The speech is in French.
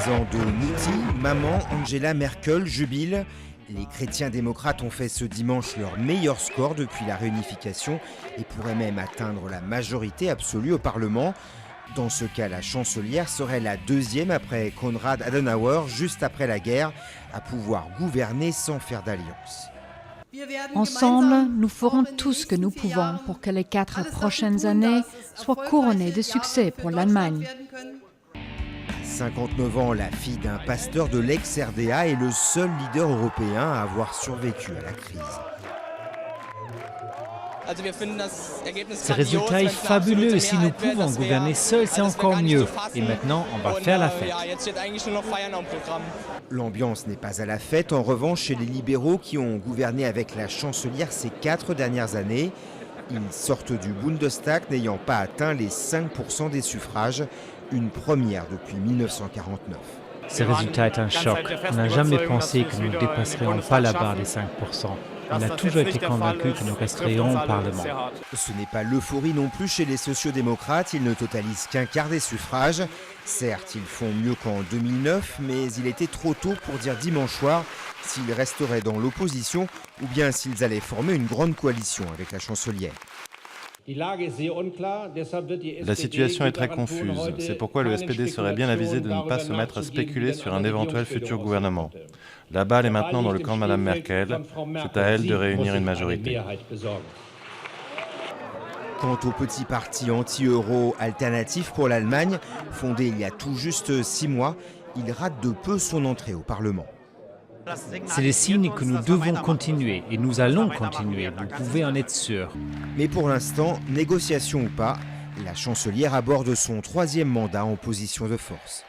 ans de Mouti, maman Angela Merkel jubile. Les chrétiens démocrates ont fait ce dimanche leur meilleur score depuis la réunification et pourraient même atteindre la majorité absolue au Parlement. Dans ce cas, la chancelière serait la deuxième après Konrad Adenauer, juste après la guerre, à pouvoir gouverner sans faire d'alliance. Ensemble, nous ferons tout ce que nous pouvons pour que les 4 prochaines années soient couronnées de succès pour l'Allemagne. 59 ans, la fille d'un pasteur de l'ex-RDA est le seul leader européen à avoir survécu à la crise. Ce résultat est fabuleux. Si nous pouvons gouverner seuls, c'est encore mieux. Et maintenant, on va faire la fête. L'ambiance n'est pas à la fête. En revanche, chez les libéraux qui ont gouverné avec la chancelière ces 4 dernières années, ils sortent du Bundestag n'ayant pas atteint les 5% des suffrages, une première depuis 1949. Ce résultat est un choc. On n'a jamais pensé que nous ne dépasserions pas la barre des 5%. On a toujours été convaincus que nous resterions au Parlement. Ce n'est pas l'euphorie non plus chez les sociodémocrates. Ils ne totalisent qu'un quart des suffrages. Certes, ils font mieux qu'en 2009, mais il était trop tôt pour dire dimanche soir s'ils resteraient dans l'opposition ou bien s'ils allaient former une grande coalition avec la chancelière. La situation est très confuse. C'est pourquoi le SPD serait bien avisé de ne pas se mettre à spéculer sur un éventuel futur gouvernement. La balle est maintenant dans le camp de Mme Merkel. C'est à elle de réunir une majorité. Quant au petit parti anti-euro alternatif pour l'Allemagne, fondé il y a tout juste 6 mois, il rate de peu son entrée au Parlement. C'est le signe que nous devons continuer et nous allons continuer, vous pouvez en être sûr. Mais pour l'instant, négociation ou pas, la chancelière aborde son 3e mandat en position de force.